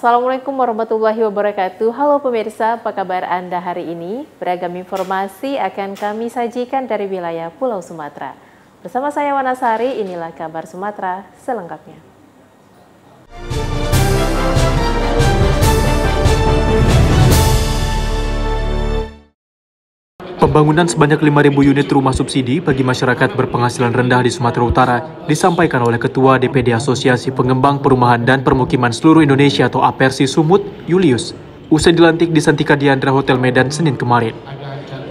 Assalamualaikum warahmatullahi wabarakatuh. Halo pemirsa, apa kabar Anda hari ini? Beragam informasi akan kami sajikan dari wilayah Pulau Sumatera. Bersama saya Wanasari, inilah kabar Sumatera selengkapnya. Pembangunan sebanyak 5.000 unit rumah subsidi bagi masyarakat berpenghasilan rendah di Sumatera Utara disampaikan oleh Ketua DPD Asosiasi Pengembang Perumahan dan Permukiman Seluruh Indonesia atau APERSI Sumut, Julius, usai dilantik di Santika Diandra Hotel Medan Senin kemarin.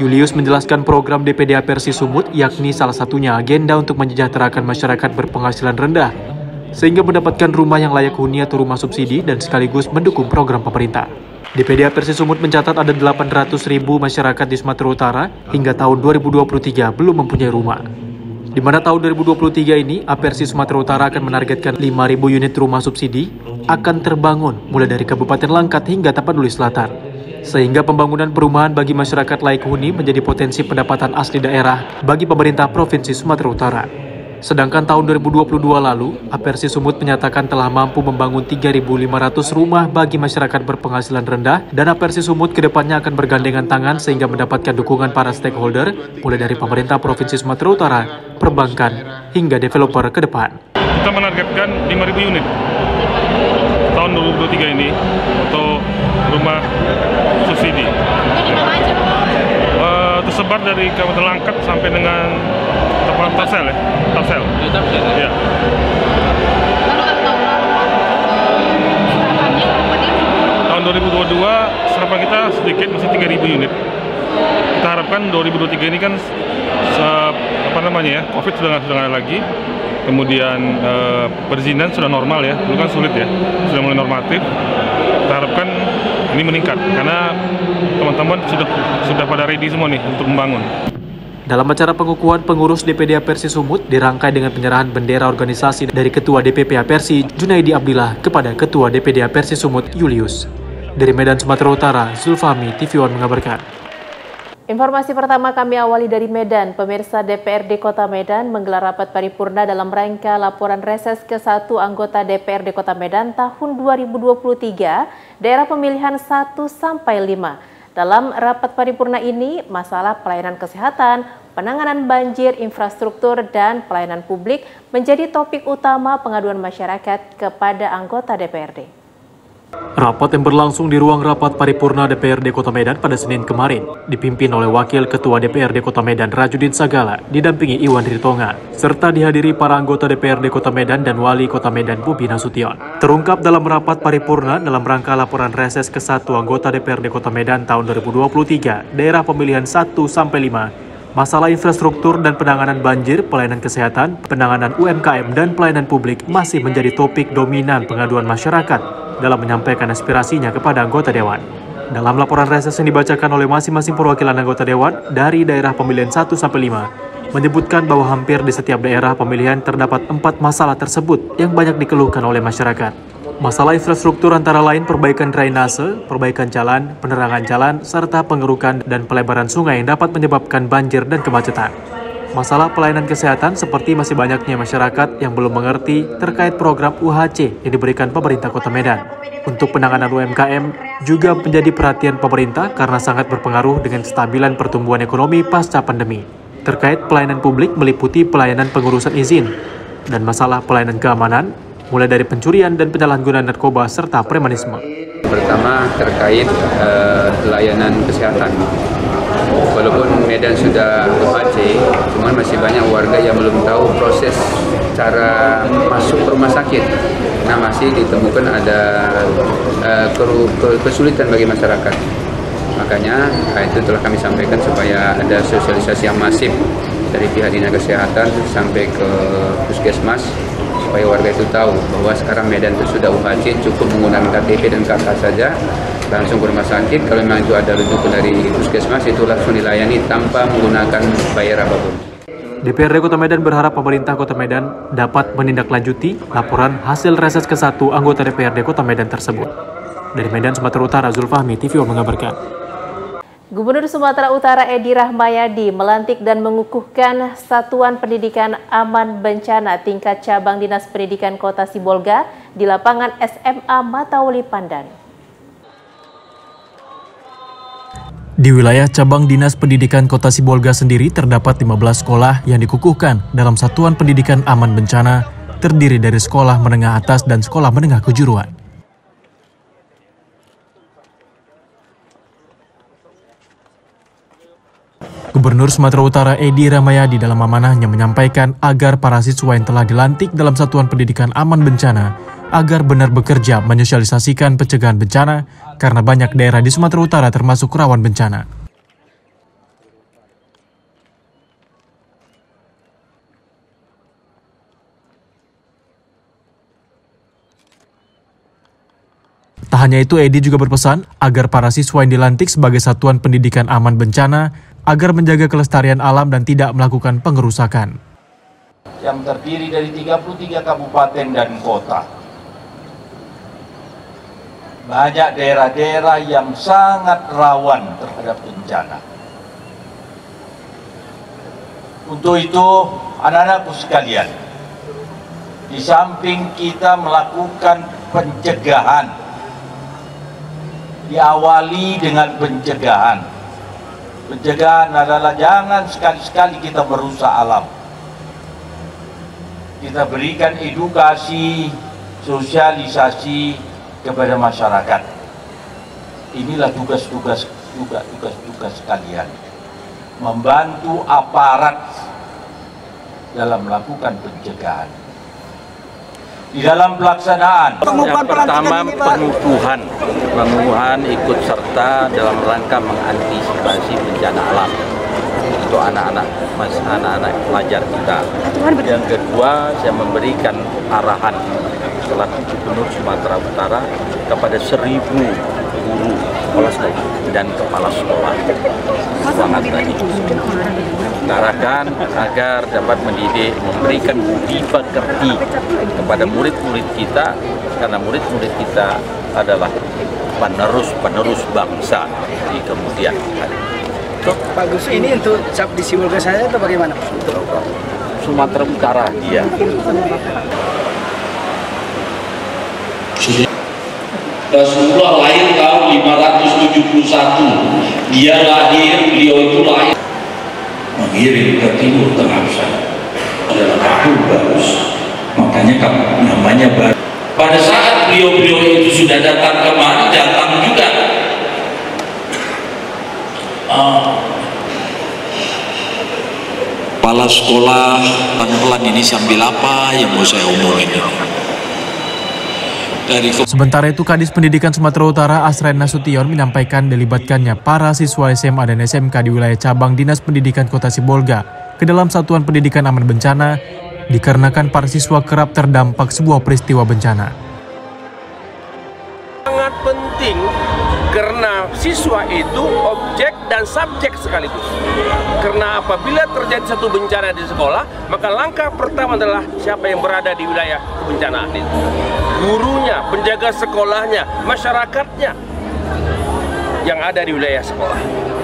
Julius menjelaskan program DPD APERSI Sumut yakni salah satunya agenda untuk mensejahterakan masyarakat berpenghasilan rendah sehingga mendapatkan rumah yang layak huni atau rumah subsidi dan sekaligus mendukung program pemerintah. DPD APERSI Sumut mencatat ada 800.000 masyarakat di Sumatera Utara hingga tahun 2023 belum mempunyai rumah. Di mana tahun 2023 ini, APERSI Sumatera Utara akan menargetkan 5.000 unit rumah subsidi akan terbangun mulai dari Kabupaten Langkat hingga Tapanuli Selatan. Sehingga pembangunan perumahan bagi masyarakat layak huni menjadi potensi pendapatan asli daerah bagi pemerintah Provinsi Sumatera Utara. Sedangkan tahun 2022 lalu, APERSI Sumut menyatakan telah mampu membangun 3.500 rumah bagi masyarakat berpenghasilan rendah dan APERSI Sumut kedepannya akan bergandengan tangan sehingga mendapatkan dukungan para stakeholder mulai dari pemerintah Provinsi Sumatera Utara, perbankan, hingga developer ke depan. Kita menargetkan 5.000 unit tahun 2023 ini untuk rumah subsidi. Tersebar dari Kabupaten Langkat sampai dengan Tarsel ya? Tarsel. Ya. Tahun 2022 serapan kita sedikit, masih 3.000 unit. Kita harapkan 2023 ini kan COVID sudah nggak ada lagi. Kemudian perizinan sudah normal ya, dulu kan sulit ya, sudah mulai normatif. Kita harapkan ini meningkat karena teman-teman sudah pada ready semua nih untuk membangun. Dalam acara pengukuhan pengurus DPD APERSI Sumut dirangkai dengan penyerahan bendera organisasi dari Ketua DPP APERSI Junaidi Abdillah kepada Ketua DPD APERSI Sumut Julius. Dari Medan, Sumatera Utara, Zulfahmi, TV One mengabarkan. Informasi pertama kami awali dari Medan. Pemirsa DPRD Kota Medan menggelar rapat paripurna dalam rangka laporan reses ke-1 anggota DPRD Kota Medan tahun 2023, daerah pemilihan 1-5. Dalam rapat paripurna ini, masalah pelayanan kesehatan, penanganan banjir, infrastruktur, dan pelayanan publik menjadi topik utama pengaduan masyarakat kepada anggota DPRD. Rapat yang berlangsung di ruang rapat paripurna DPRD Kota Medan pada Senin kemarin dipimpin oleh Wakil Ketua DPRD Kota Medan Rajudin Sagala didampingi Iwan Ritonga serta dihadiri para anggota DPRD Kota Medan dan Wali Kota Medan Bobi Nasution. Terungkap dalam rapat paripurna dalam rangka laporan reses ke-1 anggota DPRD Kota Medan tahun 2023 daerah pemilihan 1-5, masalah infrastruktur dan penanganan banjir, pelayanan kesehatan, penanganan UMKM dan pelayanan publik masih menjadi topik dominan pengaduan masyarakat dalam menyampaikan aspirasinya kepada anggota Dewan. Dalam laporan reses yang dibacakan oleh masing-masing perwakilan anggota Dewan dari daerah pemilihan 1-5, menyebutkan bahwa hampir di setiap daerah pemilihan terdapat 4 masalah tersebut yang banyak dikeluhkan oleh masyarakat. Masalah infrastruktur antara lain perbaikan drainase, perbaikan jalan, penerangan jalan, serta pengerukan dan pelebaran sungai yang dapat menyebabkan banjir dan kemacetan. Masalah pelayanan kesehatan seperti masih banyaknya masyarakat yang belum mengerti terkait program UHC yang diberikan pemerintah Kota Medan. Untuk penanganan UMKM juga menjadi perhatian pemerintah karena sangat berpengaruh dengan kestabilan pertumbuhan ekonomi pasca pandemi. Terkait pelayanan publik meliputi pelayanan pengurusan izin dan masalah pelayanan keamanan, mulai dari pencurian dan penyalahgunaan narkoba serta premanisme. Pertama terkait layanan kesehatan. Walaupun Medan sudah UHC, cuman masih banyak warga yang belum tahu proses cara masuk ke rumah sakit. Nah, masih ditemukan ada kesulitan bagi masyarakat. Makanya itu telah kami sampaikan supaya ada sosialisasi yang masif dari pihak dinas kesehatan sampai ke puskesmas supaya warga itu tahu bahwa sekarang Medan itu sudah UHC, cukup menggunakan KTP dan KK saja, langsung ke rumah sakit. Kalau memang itu ada rujukan dari puskesmas, itu langsung dilayani tanpa menggunakan bayar apapun. DPRD Kota Medan berharap pemerintah Kota Medan dapat menindaklanjuti laporan hasil reses ke-1 anggota DPRD Kota Medan tersebut. Dari Medan, Sumatera Utara, Zulfahmi, TV One mengabarkan. Gubernur Sumatera Utara Edi Rahmayadi melantik dan mengukuhkan Satuan Pendidikan Aman Bencana tingkat cabang Dinas Pendidikan Kota Sibolga di lapangan SMA Matauli Pandan. Di wilayah cabang Dinas Pendidikan Kota Sibolga sendiri terdapat 15 sekolah yang dikukuhkan dalam Satuan Pendidikan Aman Bencana, terdiri dari sekolah menengah atas dan sekolah menengah kejuruan. Gubernur Sumatera Utara Edi Rahmayadi dalam amanahnya menyampaikan agar para siswa yang telah dilantik dalam Satuan Pendidikan Aman Bencana agar benar bekerja menyosialisasikan pencegahan bencana karena banyak daerah di Sumatera Utara termasuk rawan bencana. Tak hanya itu, Edi juga berpesan agar para siswa yang dilantik sebagai Satuan Pendidikan Aman Bencana agar menjaga kelestarian alam dan tidak melakukan pengerusakan. Yang terdiri dari 33 kabupaten dan kota. Banyak daerah-daerah yang sangat rawan terhadap bencana. Untuk itu, anak-anakku sekalian, di samping kita melakukan pencegahan, diawali dengan pencegahan. Pencegahan adalah jangan sekali-sekali kita merusak alam. Kita berikan edukasi, sosialisasi kepada masyarakat. Inilah tugas-tugas kalian. Membantu aparat dalam melakukan pencegahan. Di dalam pelaksanaan, yang pertama pengukuhan ikut serta dalam rangka mengantisipasi bencana alam untuk anak-anak pelajar kita. Yang kedua, saya memberikan arahan selaku Gubernur Sumatera Utara kepada 1.000 guru dan kepala sekolah. Semangat tadi. Arahkan agar dapat mendidik, memberikan budi pekerti kepada murid-murid kita, karena murid-murid kita adalah penerus bangsa di kemudian hari. Pak Gus, ini untuk di Sibolga saya atau bagaimana? Sumatera Utara dia. Rasulullah lahir tahun 571. Dia lahir, beliau itu lahir mengirim ke timur tengah sana. Adalah tahun bagus, makanya namanya baru. Pada saat beliau-beliau itu sudah datang kemari, datang juga kepala sekolah. Pelan-pelan ini sambil apa yang mau saya omongin ini? Sementara itu, Kadis Pendidikan Sumatera Utara Asren Nasution menyampaikan dilibatkannya para siswa SMA dan SMK di wilayah cabang Dinas Pendidikan Kota Sibolga ke dalam Satuan Pendidikan Aman Bencana dikarenakan para siswa kerap terdampak sebuah peristiwa bencana. Sangat penting karena siswa itu objek dan subjek sekaligus. Karena apabila terjadi satu bencana di sekolah, maka langkah pertama adalah siapa yang berada di wilayah kebencanaan itu. Gurunya, penjaga sekolahnya, masyarakatnya yang ada di wilayah sekolah.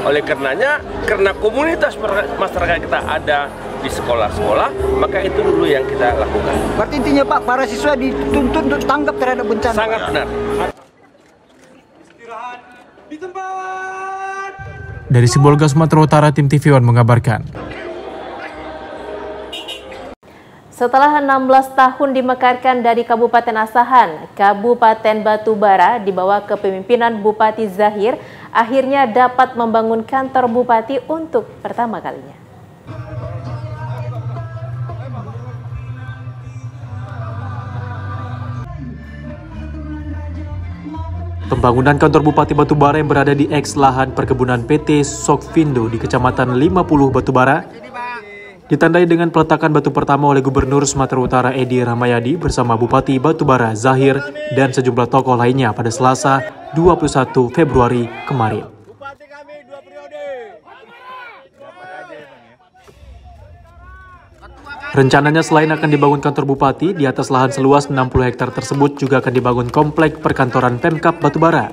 Oleh karenanya, karena komunitas masyarakat kita ada di sekolah-sekolah, maka itu dulu yang kita lakukan. Berarti intinya Pak, para siswa dituntut untuk tanggap terhadap bencana. Sangat benar. Dari Sibolga, Sumatera Utara, tim TV One mengabarkan. Setelah 16 tahun dimekarkan dari Kabupaten Asahan, Kabupaten Batubara di bawah kepemimpinan Bupati Zahir akhirnya dapat membangun kantor bupati untuk pertama kalinya. Pembangunan kantor Bupati Batubara yang berada di eks lahan perkebunan PT Sokvindo di Kecamatan 50 Batubara ditandai dengan peletakan batu pertama oleh Gubernur Sumatera Utara Edi Rahmayadi bersama Bupati Batubara Zahir dan sejumlah tokoh lainnya pada Selasa 21 Februari kemarin. Rencananya selain akan dibangun kantor bupati, di atas lahan seluas 60 hektar tersebut juga akan dibangun komplek perkantoran Pemkab Batubara.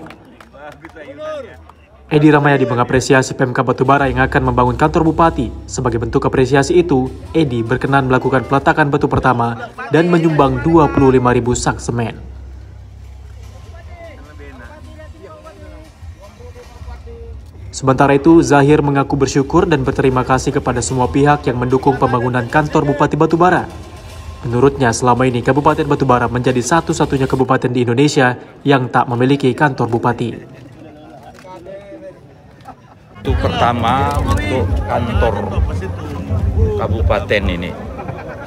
Edi Rahmayadi mengapresiasi Pemkab Batubara yang akan membangun kantor bupati. Sebagai bentuk apresiasi itu, Edi berkenan melakukan peletakan batu pertama dan menyumbang 25.000 sak semen. Sementara itu, Zahir mengaku bersyukur dan berterima kasih kepada semua pihak yang mendukung pembangunan kantor Bupati Batubara. Menurutnya, selama ini Kabupaten Batubara menjadi satu-satunya kabupaten di Indonesia yang tak memiliki kantor bupati. Itu pertama untuk kantor kabupaten ini.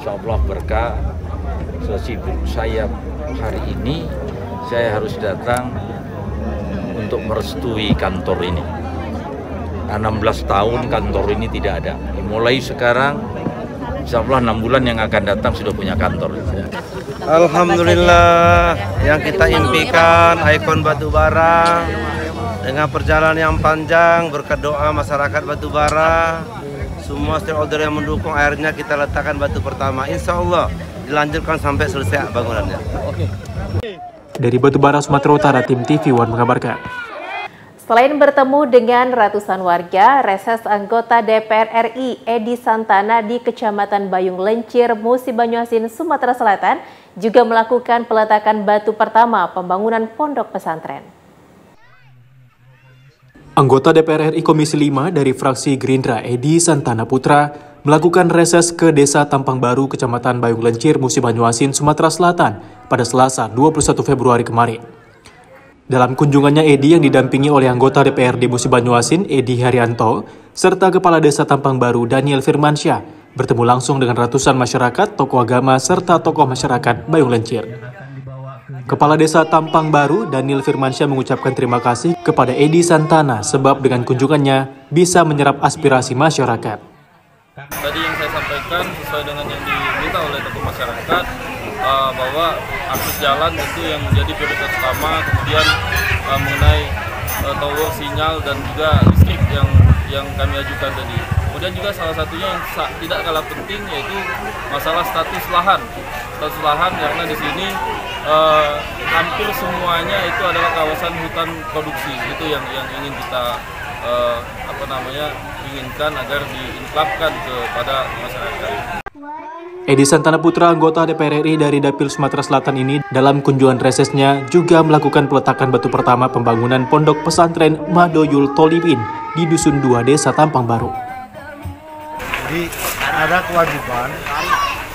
Insya Allah berkah. Saya hari ini saya harus datang untuk merestui kantor ini. 16 tahun kantor ini tidak ada. Mulai sekarang, insya Allah 6 bulan yang akan datang sudah punya kantor. Alhamdulillah, yang kita impikan ikon Batubara dengan perjalanan yang panjang, berkat doa masyarakat Batubara, semua stakeholder yang mendukung, akhirnya kita letakkan batu pertama. Insya Allah dilanjutkan sampai selesai bangunannya. Dari Batubara, Sumatera Utara, tim TV One mengabarkan. Selain bertemu dengan ratusan warga, reses anggota DPR RI Edi Santana di Kecamatan Bayung Lencir, Musi Banyuasin, Sumatera Selatan juga melakukan peletakan batu pertama pembangunan pondok pesantren. Anggota DPR RI Komisi 5 dari fraksi Gerindra Edi Santana Putra melakukan reses ke Desa Tampang Baru, Kecamatan Bayung Lencir, Musi Banyuasin, Sumatera Selatan pada Selasa 21 Februari kemarin. Dalam kunjungannya, Edi yang didampingi oleh anggota DPRD Musi Banyuasin, Edi Haryanto, serta Kepala Desa Tampang Baru, Daniel Firmansyah, bertemu langsung dengan ratusan masyarakat, tokoh agama, serta tokoh masyarakat Bayung Lencir. Kepala Desa Tampang Baru, Daniel Firmansyah, mengucapkan terima kasih kepada Edi Santana sebab dengan kunjungannya bisa menyerap aspirasi masyarakat. Tadi yang saya sampaikan sesuai dengan yang diminta oleh tokoh masyarakat, bahwa akses jalan itu yang menjadi prioritas utama, kemudian mengenai tower, sinyal, dan juga listrik yang kami ajukan tadi. Kemudian juga salah satunya yang tidak kalah penting yaitu masalah status lahan. Status lahan karena di sini hampir semuanya itu adalah kawasan hutan produksi. Itu yang ingin kita inginkan agar diinklapkan kepada masyarakat. Edi Santana Putra, anggota DPR RI dari Dapil Sumatera Selatan ini dalam kunjungan resesnya juga melakukan peletakan batu pertama pembangunan pondok pesantren Madoyul Tolibin di Dusun 2 Desa Tampang Baru. Jadi ada kewajiban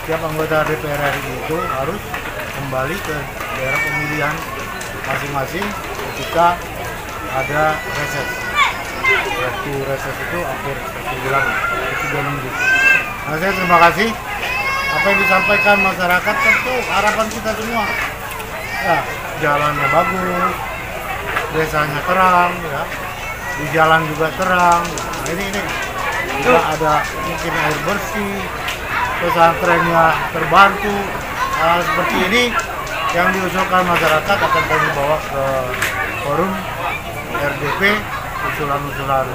setiap anggota DPR RI itu harus kembali ke daerah pemilihan masing-masing ketika ada reses. Waktu reses itu hampir 1 bulan, 3 minggu. Nah, saya terima kasih. Apa yang disampaikan masyarakat tentu harapan kita semua. Ya, jalannya bagus, desanya terang, ya, di jalan juga terang. Nah, ini juga ada mungkin air bersih, pesantrennya terbantu. Seperti ini yang diusulkan masyarakat akan kami bawa ke forum RDP, usulan-usulan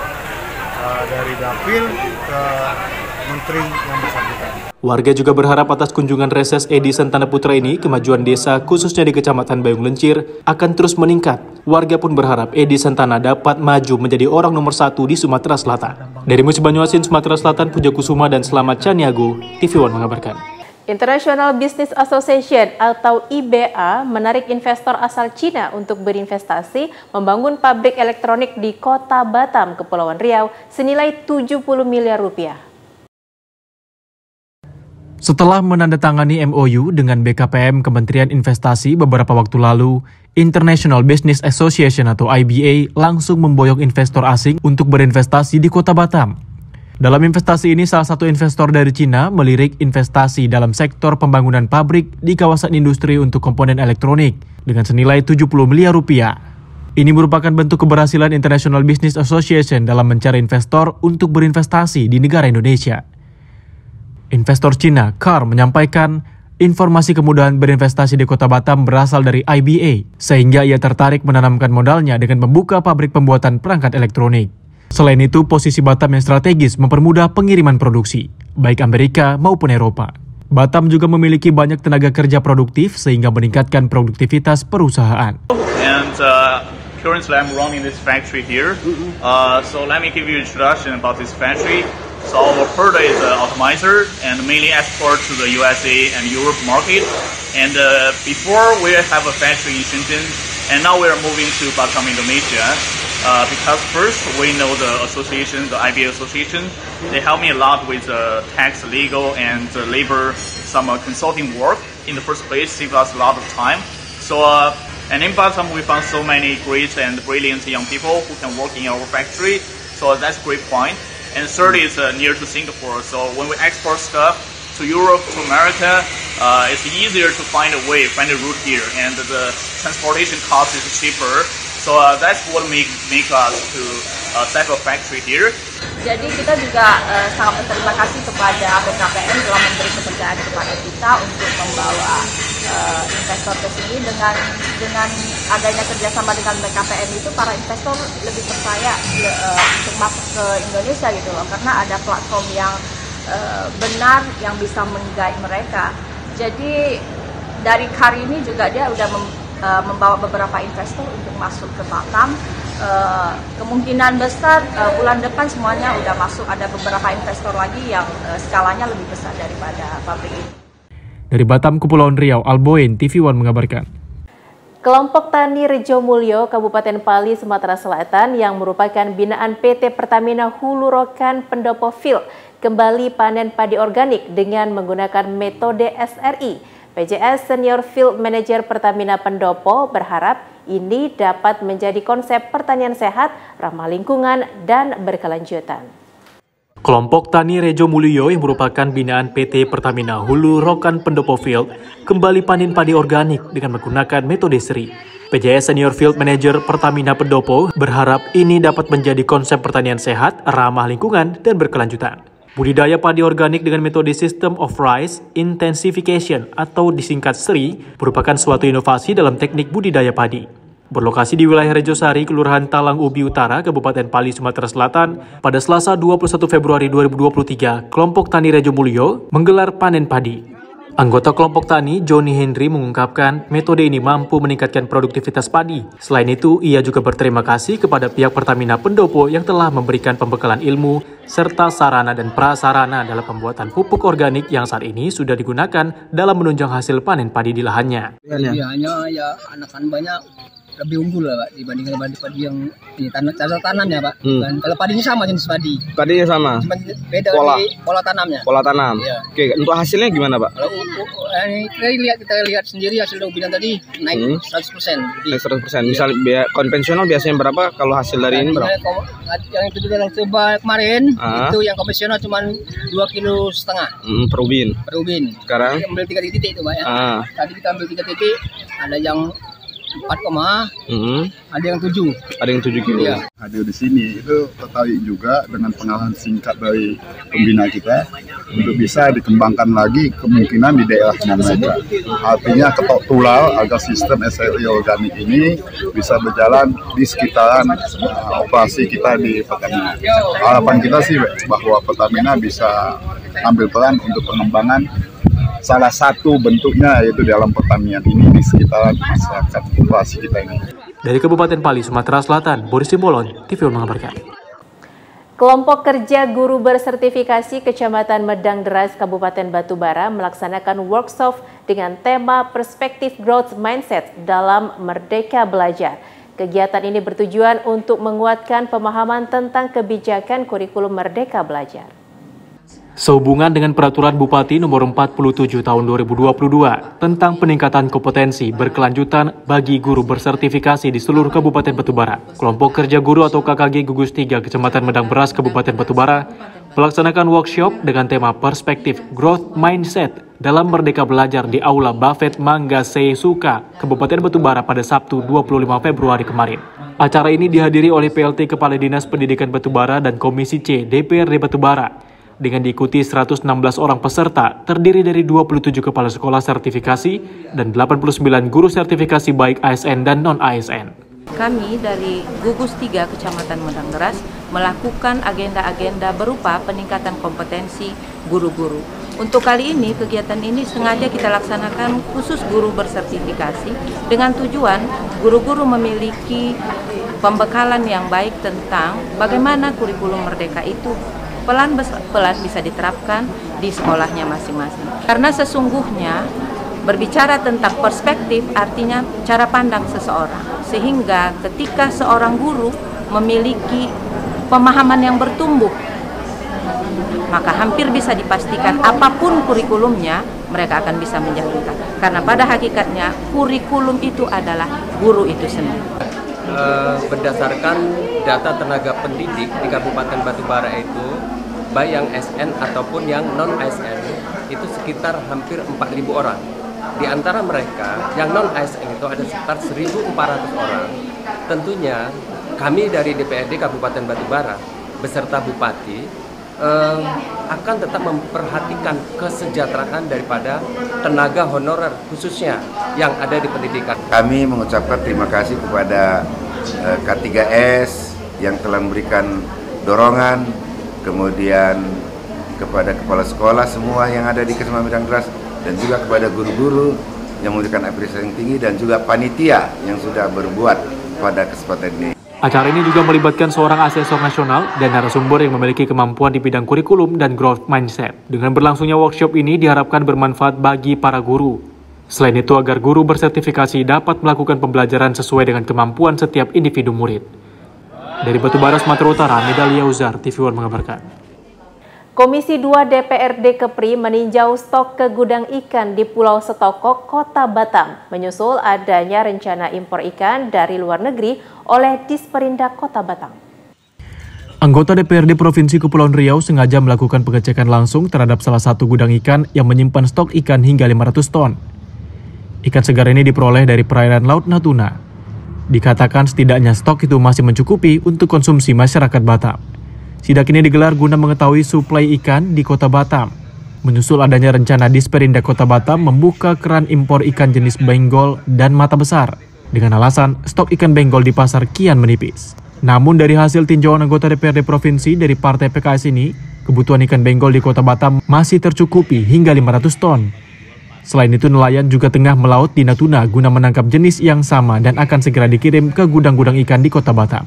dari Dapil ke Menteri yang bersangkutan. Warga juga berharap atas kunjungan reses Edi Santana Putra ini, kemajuan desa khususnya di Kecamatan Bayung Lencir akan terus meningkat. Warga pun berharap Edi Santana dapat maju menjadi orang nomor 1 di Sumatera Selatan. Dari Musi Banyuasin, Sumatera Selatan, Puja Kusuma dan Selamat Caniago, TV One mengabarkan. International Business Association atau IBA menarik investor asal Cina untuk berinvestasi membangun pabrik elektronik di Kota Batam, Kepulauan Riau senilai 70 miliar rupiah. Setelah menandatangani MOU dengan BKPM Kementerian Investasi beberapa waktu lalu, International Business Association atau IBA langsung memboyong investor asing untuk berinvestasi di Kota Batam. Dalam investasi ini, salah satu investor dari Cina melirik investasi dalam sektor pembangunan pabrik di kawasan industri untuk komponen elektronik dengan senilai 70 miliar rupiah. Ini merupakan bentuk keberhasilan International Business Association dalam mencari investor untuk berinvestasi di negara Indonesia. Investor Cina, Carr, menyampaikan informasi kemudahan berinvestasi di Kota Batam berasal dari IBA, sehingga ia tertarik menanamkan modalnya dengan membuka pabrik pembuatan perangkat elektronik. Selain itu, posisi Batam yang strategis mempermudah pengiriman produksi, baik Amerika maupun Eropa. Batam juga memiliki banyak tenaga kerja produktif sehingga meningkatkan produktivitas perusahaan. And currently I'm running this factory here. So let me give you an introduction about this factory. So our product is an atomizer and mainly export to the USA and Europe market. And before we have a factory in Shenzhen, and now we are moving to Batam, Indonesia. Because first we know the association, the IBA association, they help me a lot with tax, legal, and labor, some consulting work. In the first place, save us a lot of time. So and in Batam we found so many great and brilliant young people who can work in our factory. So that's a great point. And third is near to Singapore. So when we export stuff to Europe, to America, it's easier to find a way, find a route here, and the transportation cost is cheaper. So that's what make us to set a factory here. Jadi kita juga sangat berterima kasih kepada BKPM telah memberi kepercayaan kepada kita untuk membawa investor ke sini. Dengan adanya kerjasama dengan BKPM itu para investor lebih percaya untuk masuk ke Indonesia gitu loh, karena ada platform yang benar yang bisa meng-guide mereka. Jadi dari hari ini juga dia udah membawa beberapa investor untuk masuk ke Batam. Kemungkinan besar bulan depan semuanya udah masuk. Ada beberapa investor lagi yang skalanya lebih besar daripada pabrik ini. Dari Batam, Kepulauan Riau, Alboin, TV One mengabarkan. Kelompok Tani Rejo Mulyo, Kabupaten Pali, Sumatera Selatan yang merupakan binaan PT Pertamina Hulu Rokan Pendopo Field kembali panen padi organik dengan menggunakan metode SRI. PJS Senior Field Manager Pertamina Pendopo berharap ini dapat menjadi konsep pertanian sehat, ramah lingkungan, dan berkelanjutan. Kelompok Tani Rejo Mulyo yang merupakan binaan PT Pertamina Hulu Rokan Pendopo Field kembali panen padi organik dengan menggunakan metode SRI. PJS Senior Field Manager Pertamina Pendopo berharap ini dapat menjadi konsep pertanian sehat, ramah lingkungan, dan berkelanjutan. Budidaya padi organik dengan metode System of Rice Intensification atau disingkat SRI merupakan suatu inovasi dalam teknik budidaya padi. Berlokasi di wilayah Rejosari, Kelurahan Talang Ubi Utara, Kabupaten Pali, Sumatera Selatan, pada Selasa 21 Februari 2023, kelompok Tani Rejo Mulyo menggelar panen padi. Anggota kelompok tani, Johnny Henry, mengungkapkan metode ini mampu meningkatkan produktivitas padi. Selain itu, ia juga berterima kasih kepada pihak Pertamina Pendopo yang telah memberikan pembekalan ilmu serta sarana dan prasarana dalam pembuatan pupuk organik yang saat ini sudah digunakan dalam menunjang hasil panen padi di lahannya. Hanya ya anakan banyak lebih unggul lah Pak dibandingkan padi yang ini tanamnya Pak. Kalau padinya sama jenis padi. Padinya sama. Cuma beda pola tanamnya. Pola tanam. Iya. Oke, untuk hasilnya gimana Pak? Kalau kita lihat sendiri hasil ubinan tadi naik 100%. Naik 100%. Misal konvensional biasanya berapa? Kalau hasil dari ini berapa? Yang itu kita coba kemarin itu yang konvensional cuma 2,5 kilo. Per ubin. Per ubin. Sekarang kita ambil 3 titik itu Pak ya. Tadi kita ambil 3 titik, ada yang 4, ada yang 7. Ada yang 7 kilo. Iya. Hadir di sini itu tertarik juga dengan pengalaman singkat dari pembina kita untuk bisa dikembangkan lagi kemungkinan di daerahnya mereka. Artinya ketok tular agar sistem SRI organik ini bisa berjalan di sekitaran operasi kita di Pertamina. Harapan kita sih bahwa Pertamina bisa ambil peran untuk pengembangan salah satu bentuknya yaitu dalam pertanian ini di sekitaran masyarakat populasi kita ini. Dari Kabupaten Pali, Sumatera Selatan, Boris Simbolon, TV One mengabarkan. Kelompok kerja guru bersertifikasi Kecamatan Medang Deras, Kabupaten Batubara melaksanakan workshop dengan tema Perspektif Growth Mindset dalam Merdeka Belajar. Kegiatan ini bertujuan untuk menguatkan pemahaman tentang kebijakan kurikulum Merdeka Belajar. Sehubungan dengan Peraturan Bupati Nomor 47 Tahun 2022 tentang peningkatan kompetensi berkelanjutan bagi guru bersertifikasi di seluruh Kabupaten Batubara, kelompok kerja guru atau KKG Gugus 3 Kecamatan Medang Beras, Kabupaten Batubara melaksanakan workshop dengan tema Perspektif Growth Mindset dalam Merdeka Belajar di Aula Bafet Mangga Suka, Kabupaten Batubara pada Sabtu 25 Februari kemarin. Acara ini dihadiri oleh PLT Kepala Dinas Pendidikan Batubara dan Komisi C DPRD Batubara. Dengan diikuti 116 orang peserta, terdiri dari 27 kepala sekolah sertifikasi dan 89 guru sertifikasi baik ASN dan non-ASN. Kami dari Gugus 3 Kecamatan Medang Deras melakukan agenda-agenda berupa peningkatan kompetensi guru-guru. Untuk kali ini, kegiatan ini sengaja kita laksanakan khusus guru bersertifikasi dengan tujuan guru-guru memiliki pembekalan yang baik tentang bagaimana kurikulum Merdeka itu pelan-pelan bisa diterapkan di sekolahnya masing-masing. Karena sesungguhnya berbicara tentang perspektif artinya cara pandang seseorang. Sehingga ketika seorang guru memiliki pemahaman yang bertumbuh, maka hampir bisa dipastikan apapun kurikulumnya mereka akan bisa menjalankan. Karena pada hakikatnya kurikulum itu adalah guru itu sendiri. Berdasarkan data tenaga pendidik di Kabupaten Batubara itu, baik yang SN ataupun yang non-ASN, itu sekitar hampir 4.000 orang. Di antara mereka, yang non-ASN itu ada sekitar 1.400 orang. Tentunya kami dari DPRD Kabupaten Batubara beserta Bupati akan tetap memperhatikan kesejahteraan daripada tenaga honorer khususnya yang ada di pendidikan. Kami mengucapkan terima kasih kepada K3S yang telah memberikan dorongan, kemudian kepada kepala sekolah semua yang ada di Kecamatan Medang Deras, dan juga kepada guru-guru yang memberikan apresiasi yang tinggi, dan juga panitia yang sudah berbuat pada kesempatan ini. Acara ini juga melibatkan seorang asesor nasional dan narasumber yang memiliki kemampuan di bidang kurikulum dan growth mindset. Dengan berlangsungnya workshop ini diharapkan bermanfaat bagi para guru. Selain itu, agar guru bersertifikasi dapat melakukan pembelajaran sesuai dengan kemampuan setiap individu murid. Dari Batubara, Sumatera Utara, Medalia Uzar, TV One mengabarkan. Komisi 2 DPRD Kepri meninjau stok ke gudang ikan di Pulau Setokok, Kota Batam, menyusul adanya rencana impor ikan dari luar negeri oleh Disperindak Kota Batam. Anggota DPRD Provinsi Kepulauan Riau sengaja melakukan pengecekan langsung terhadap salah satu gudang ikan yang menyimpan stok ikan hingga 500 ton. Ikan segar ini diperoleh dari perairan Laut Natuna. Dikatakan setidaknya stok itu masih mencukupi untuk konsumsi masyarakat Batam. Sidak ini digelar guna mengetahui suplai ikan di Kota Batam. Menyusul adanya rencana Disperindak Kota Batam membuka keran impor ikan jenis benggol dan mata besar, dengan alasan stok ikan benggol di pasar kian menipis. Namun dari hasil tinjauan anggota DPRD Provinsi dari Partai PKS ini, kebutuhan ikan benggol di Kota Batam masih tercukupi hingga 500 ton. Selain itu, nelayan juga tengah melaut di Natuna guna menangkap jenis yang sama dan akan segera dikirim ke gudang-gudang ikan di Kota Batam.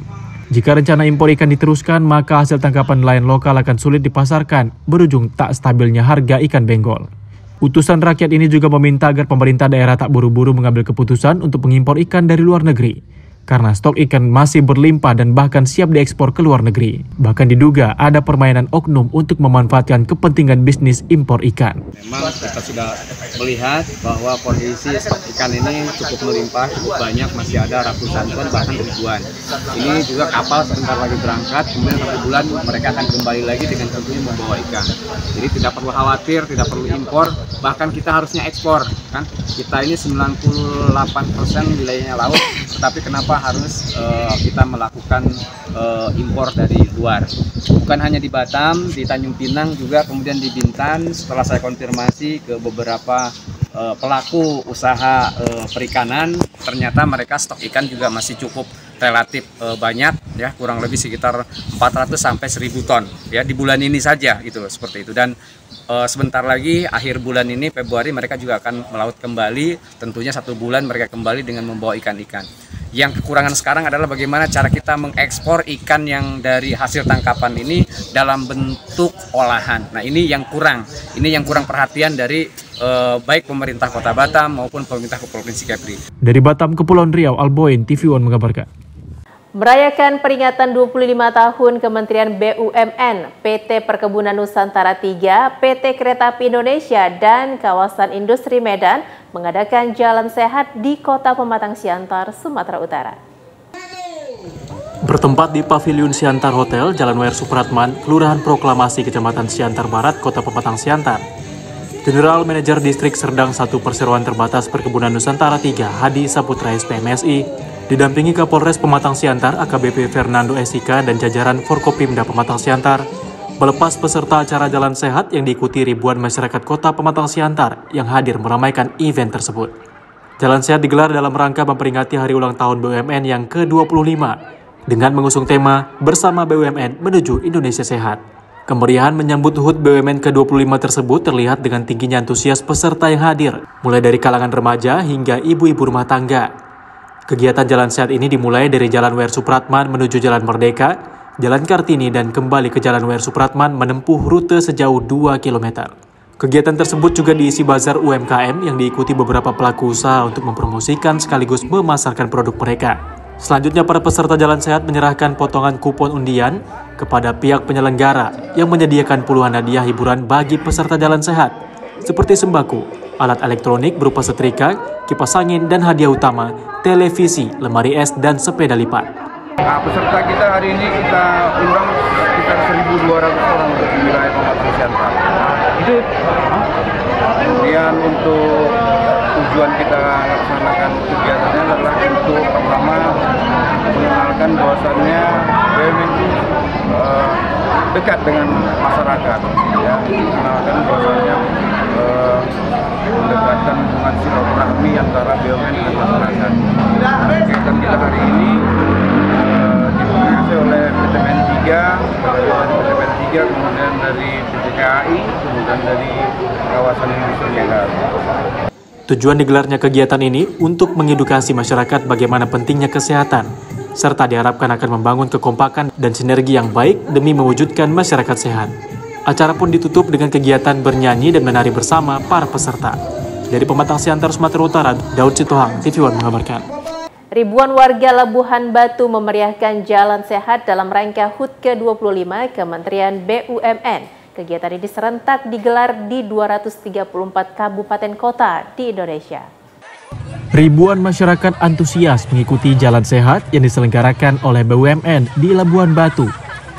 Jika rencana impor ikan diteruskan, maka hasil tangkapan nelayan lokal akan sulit dipasarkan, berujung tak stabilnya harga ikan benggol. Utusan rakyat ini juga meminta agar pemerintah daerah tak buru-buru mengambil keputusan untuk mengimpor ikan dari luar negeri, karena stok ikan masih berlimpah dan bahkan siap diekspor ke luar negeri. Bahkan diduga ada permainan oknum untuk memanfaatkan kepentingan bisnis impor ikan. Memang kita sudah melihat bahwa kondisi stok ikan ini cukup melimpah, cukup banyak, masih ada ratusan ton bahkan ribuan. Ini juga kapal sebentar lagi berangkat, kemudian 1 bulan mereka akan kembali lagi dengan tentunya membawa ikan. Jadi tidak perlu khawatir, tidak perlu impor, bahkan kita harusnya ekspor. Kan kita ini 98% wilayahnya laut, tetapi kenapa harus kita melakukan impor dari luar? Bukan hanya di Batam, di Tanjung Pinang juga, kemudian di Bintan. Setelah saya konfirmasi ke beberapa pelaku usaha perikanan, ternyata mereka stok ikan juga masih cukup relatif banyak, ya, kurang lebih sekitar 400 sampai 1.000 ton ya di bulan ini saja gitu loh, seperti itu. Dan sebentar lagi akhir bulan ini Februari mereka juga akan melaut kembali, tentunya 1 bulan mereka kembali dengan membawa ikan-ikan. Yang kekurangan sekarang adalah bagaimana cara kita mengekspor ikan yang dari hasil tangkapan ini dalam bentuk olahan. Nah, ini yang kurang perhatian dari baik pemerintah Kota Batam maupun pemerintah Provinsi Kepri. Dari Batam, Kepulauan Riau, Alboin, TV One mengabarkan. Merayakan peringatan 25 tahun Kementerian BUMN, PT Perkebunan Nusantara 3, PT Kereta Api Indonesia, dan Kawasan Industri Medan mengadakan Jalan Sehat di Kota Pematang Siantar, Sumatera Utara. Bertempat di Paviliun Siantar Hotel, Jalan W.R. Supratman, Kelurahan Proklamasi, Kecamatan Siantar Barat, Kota Pematang Siantar. General Manajer Distrik Serdang 1 Perseroan Terbatas Perkebunan Nusantara 3, Hadi Saputra SPMSI, didampingi Kapolres Pematang Siantar AKBP Fernando Esika dan jajaran Forkopimda Pematang Siantar, melepas peserta acara Jalan Sehat yang diikuti ribuan masyarakat Kota Pematang Siantar yang hadir meramaikan event tersebut. Jalan Sehat digelar dalam rangka memperingati hari ulang tahun BUMN yang ke-25 dengan mengusung tema Bersama BUMN Menuju Indonesia Sehat. Kemeriahan menyambut HUT BUMN ke-25 tersebut terlihat dengan tingginya antusias peserta yang hadir, mulai dari kalangan remaja hingga ibu-ibu rumah tangga. Kegiatan Jalan Sehat ini dimulai dari Jalan W.R. Supratman menuju Jalan Merdeka, Jalan Kartini, dan kembali ke Jalan W.R. Supratman menempuh rute sejauh 2 km. Kegiatan tersebut juga diisi bazar UMKM yang diikuti beberapa pelaku usaha untuk mempromosikan sekaligus memasarkan produk mereka. Selanjutnya, para peserta Jalan Sehat menyerahkan potongan kupon undian kepada pihak penyelenggara yang menyediakan puluhan hadiah hiburan bagi peserta Jalan Sehat, seperti sembako, alat elektronik berupa setrika, kipas angin, dan hadiah utama, televisi, lemari es, dan sepeda lipat. Nah, peserta kita hari ini kita undang sekitar 1.200 orang untuk di wilayah Pematang Siantar. Kemudian untuk tujuan kita laksanakan kegiatannya adalah untuk pertama mengenalkan bahwasannya BUMN itu dekat dengan masyarakat, ya, mengenalkan bahwasannya mendekatkan hubungan silaturahmi antara BUMN dan masyarakat. Kegiatan kita hari ini diinisiasi oleh PTPN 3, kemudian dari PT KAI, kemudian dari kawasan industri Medan. Tujuan digelarnya kegiatan ini untuk mengedukasi masyarakat bagaimana pentingnya kesehatan, serta diharapkan akan membangun kekompakan dan sinergi yang baik demi mewujudkan masyarakat sehat. Acara pun ditutup dengan kegiatan bernyanyi dan menari bersama para peserta. Dari Pematang Siantar, Sumatera Utara, Daud Sitohang, TV One mengabarkan. Ribuan warga Labuhan Batu memeriahkan Jalan Sehat dalam rangka HUT ke-25 Kementerian BUMN. Kegiatan ini serentak digelar di 234 kabupaten kota di Indonesia. Ribuan masyarakat antusias mengikuti Jalan Sehat yang diselenggarakan oleh BUMN di Labuhan Batu,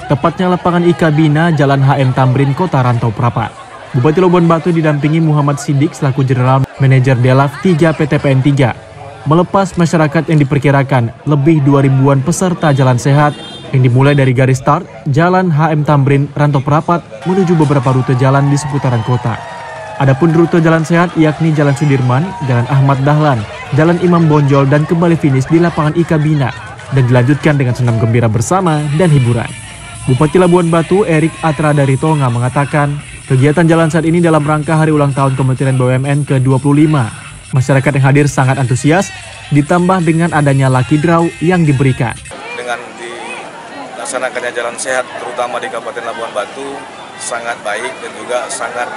tepatnya lapangan IKA Bina Jalan HM Tamrin, Kota Rantau Prapat. Bupati Labuhan Batu didampingi Muhammad Siddiq selaku General Manager Delaf 3 PTPN 3, melepas masyarakat yang diperkirakan lebih 2.000-an peserta Jalan Sehat yang dimulai dari garis start Jalan HM Tamrin, Rantau Prapat menuju beberapa rute jalan di seputaran kota. Adapun rute Jalan Sehat yakni Jalan Sudirman, Jalan Ahmad Dahlan, Jalan Imam Bonjol, dan kembali finish di lapangan IKA Bina dan dilanjutkan dengan senam gembira bersama dan hiburan. Bupati Labuhan Batu Erik Atra dari Tonga mengatakan kegiatan Jalan Sehat ini dalam rangka hari ulang tahun Kementerian BUMN ke-25. Masyarakat yang hadir sangat antusias, ditambah dengan adanya lucky draw yang diberikan. Dengan dilaksanakannya Jalan Sehat, terutama di Kabupaten Labuhan Batu, sangat baik dan juga sangat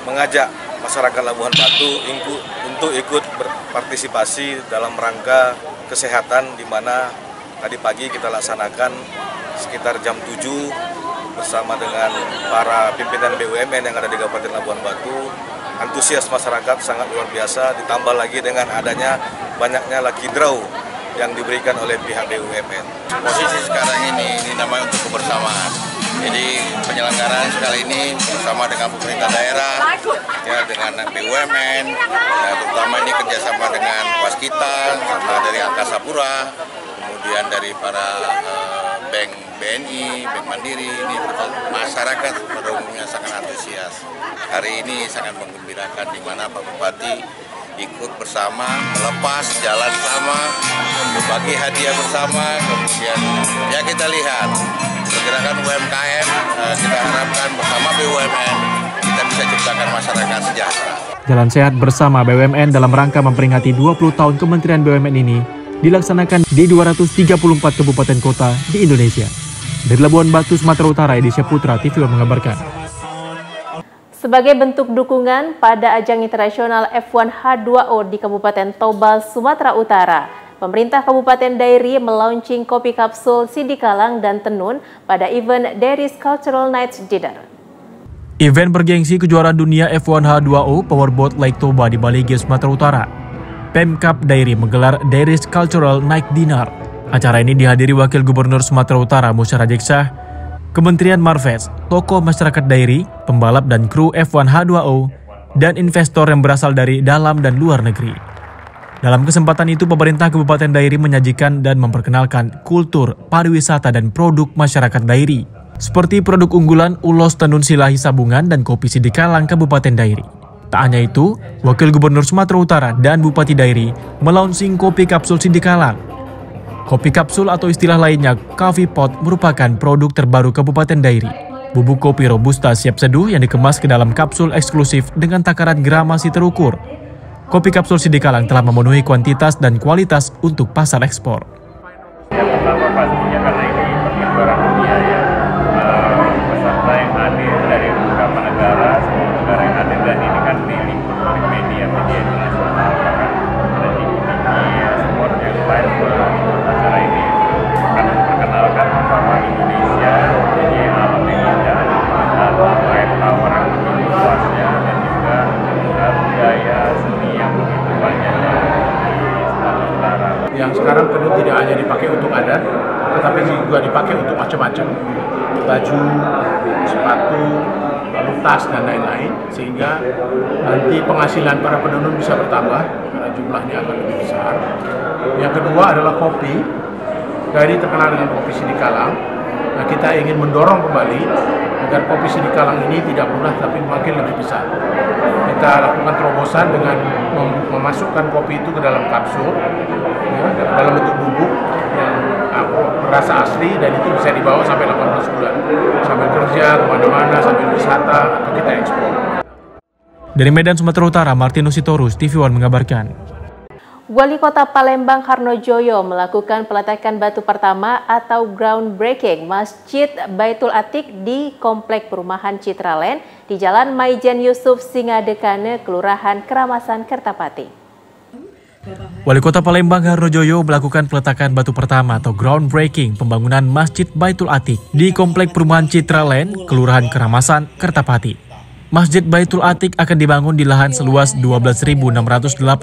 mengajak masyarakat Labuhan Batu untuk ikut berpartisipasi dalam rangka kesehatan, di mana tadi pagi kita laksanakan sekitar jam 7 bersama dengan para pimpinan BUMN yang ada di Kabupaten Labuhan Batu. Antusias masyarakat sangat luar biasa, ditambah lagi dengan adanya banyaknya lucky draw yang diberikan oleh pihak BUMN. Posisi sekarang ini namanya untuk kebersamaan. Jadi penyelenggaraan sekali ini bersama dengan pemerintah daerah, ya, dengan BUMN, ya, terutama ini kerjasama dengan Waskita, serta dari Angkasa Pura, kemudian dari para bank BNI, Bank Mandiri, ini masyarakat pada umumnya sangat antusias. Hari ini sangat menggembirakan di mana Pak Bupati ikut bersama, melepas jalan sama, berbagi hadiah bersama, kemudian ya kita lihat pergerakan UMKM, kita harapkan bersama BUMN kita bisa ciptakan masyarakat sejahtera. Jalan Sehat bersama BUMN dalam rangka memperingati 20 tahun Kementerian BUMN ini dilaksanakan di 234 kabupaten kota di Indonesia. Dari Labuhan Batu, Sumatera Utara, Edisha Putra, TV One mengabarkan. Sebagai bentuk dukungan pada ajang internasional F1 H2O di Kabupaten Toba, Sumatera Utara, pemerintah Kabupaten Dairi melaunching kopi kapsul Sidikalang dan Tenun pada event Dairy's Cultural Nights Dinner. Event bergengsi kejuaraan dunia F1 H2O Powerboat Lake Toba di Balige, Sumatera Utara. Pemkab Dairi menggelar Dairy's Cultural Night Dinner. Acara ini dihadiri Wakil Gubernur Sumatera Utara Musa Rajeksah, Kementerian Marves, tokoh masyarakat Dairi, pembalap dan kru F1 H2O, dan investor yang berasal dari dalam dan luar negeri. Dalam kesempatan itu, pemerintah Kabupaten Dairi menyajikan dan memperkenalkan kultur, pariwisata, dan produk masyarakat Dairi, seperti produk unggulan ulos tenun silahi sabungan dan kopi Sidikalang Kabupaten Dairi. Tak hanya itu, Wakil Gubernur Sumatera Utara dan Bupati Dairi melaunching kopi kapsul Sidikalang. Kopi kapsul atau istilah lainnya Coffee Pot merupakan produk terbaru Kabupaten Dairi. Bubuk kopi Robusta siap seduh yang dikemas ke dalam kapsul eksklusif dengan takaran gramasi terukur. Kopi kapsul Sidikalang telah memenuhi kuantitas dan kualitas untuk pasar ekspor. Yang pertama pastinya karena ini kejuaraan dunia ya, peserta yang hadir dari beberapa negara, semua negara yang hadir, dan ini kan diliput media internasional, bahkan ada TV ya, sport yang live meliput acara ini akan memperkenalkan bahwa Indonesia mempunyai alam yang indah, live power yang begitu luasnya, dan juga budaya seni yang begitu banyaknya di Sumatera Utara. Yang sekarang tentu tidak hanya dipakai untuk adat, tetapi juga dipakai untuk macam-macam, baju, sepatu, lalu tas dan lain-lain, sehingga nanti penghasilan para penenun bisa bertambah karena jumlahnya akan lebih besar. Yang kedua adalah kopi. Dari terkenal dengan kopi Sidikalang, nah kita ingin mendorong kembali agar kopi Sidikalang ini tidak punah tapi makin lebih besar. Kita lakukan terobosan dengan memasukkan kopi itu ke dalam kapsul, ya, dalam bentuk bubuk yang rasa asli, dan itu bisa dibawa sampai 18 bulan sambil kerja kemana-mana, sambil wisata, atau kita ekspor. Dari Medan, Sumatera Utara, Martinus Sitorus, TV One mengabarkan. Wali Kota Palembang Harnojoyo melakukan peletakan batu pertama atau groundbreaking Masjid Baitul Atiq di Komplek Perumahan Citraland di Jalan Maijen Yusuf Singadekane, Kelurahan Keramasan, Kertapati. Wali Kota Palembang Harnojoyo melakukan peletakan batu pertama atau groundbreaking pembangunan Masjid Baitul Atiq di Komplek Perumahan Citraland, Kelurahan Keramasan, Kertapati. Masjid Baitul Atiq akan dibangun di lahan seluas 12.608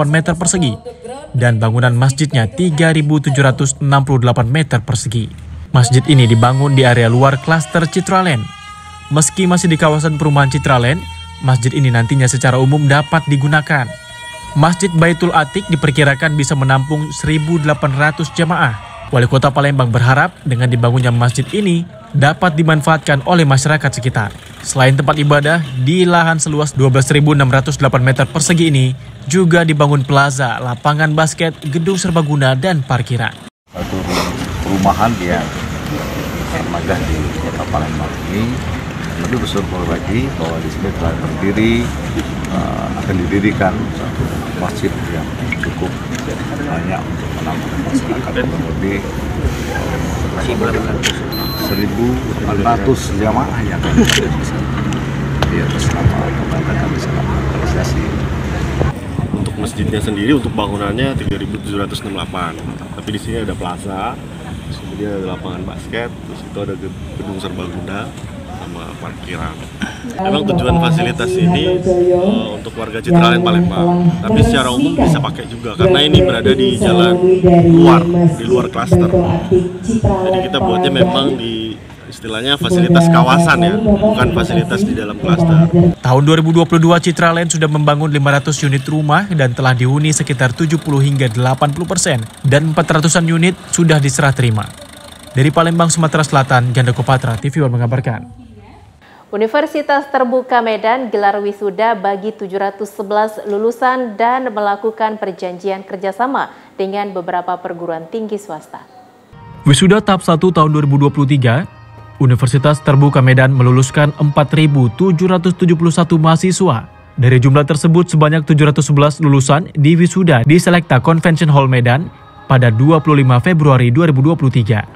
meter persegi dan bangunan masjidnya 3.768 meter persegi. Masjid ini dibangun di area luar klaster Citraland. Meski masih di kawasan perumahan Citraland, masjid ini nantinya secara umum dapat digunakan. Masjid Baitul Atiq diperkirakan bisa menampung 1.800 jamaah. Wali Kota Palembang berharap dengan dibangunnya masjid ini dapat dimanfaatkan oleh masyarakat sekitar. Selain tempat ibadah, di lahan seluas 12.608 meter persegi ini juga dibangun plaza, lapangan basket, gedung serbaguna, dan parkiran. Satu perumahan yang megah di Kota Palembang ini perlu bersyukur lagi bahwa di sini telah berdiri akan didirikan satu masjid yang cukup banyak untuk menampung masyarakat, kurang lebih 1.800 jamaah yang di atas nama pemerintah kami sangat apresiasi. Untuk masjidnya sendiri, untuk bangunannya 3.768, tapi di sini ada plaza, kemudian ada lapangan basket, terus itu ada gedung serbaguna sama parkiran. Memang tujuan fasilitas ini untuk warga Citraland Palembang, tapi secara umum bisa pakai juga karena ini berada di jalan luar, di luar klaster. Jadi kita buatnya memang di istilahnya fasilitas kawasan ya, bukan fasilitas di dalam klaster. Tahun 2022 Citraland sudah membangun 500 unit rumah dan telah dihuni sekitar 70 hingga 80% dan 400-an unit sudah diserah terima. Dari Palembang, Sumatera Selatan, Ganda Kopatra, TV One mengabarkan. Universitas Terbuka Medan gelar wisuda bagi 711 lulusan dan melakukan perjanjian kerjasama dengan beberapa perguruan tinggi swasta. Wisuda tahap 1 tahun 2023, Universitas Terbuka Medan meluluskan 4.771 mahasiswa. Dari jumlah tersebut, sebanyak 711 lulusan di wisuda di Selekta Convention Hall Medan pada 25 Februari 2023.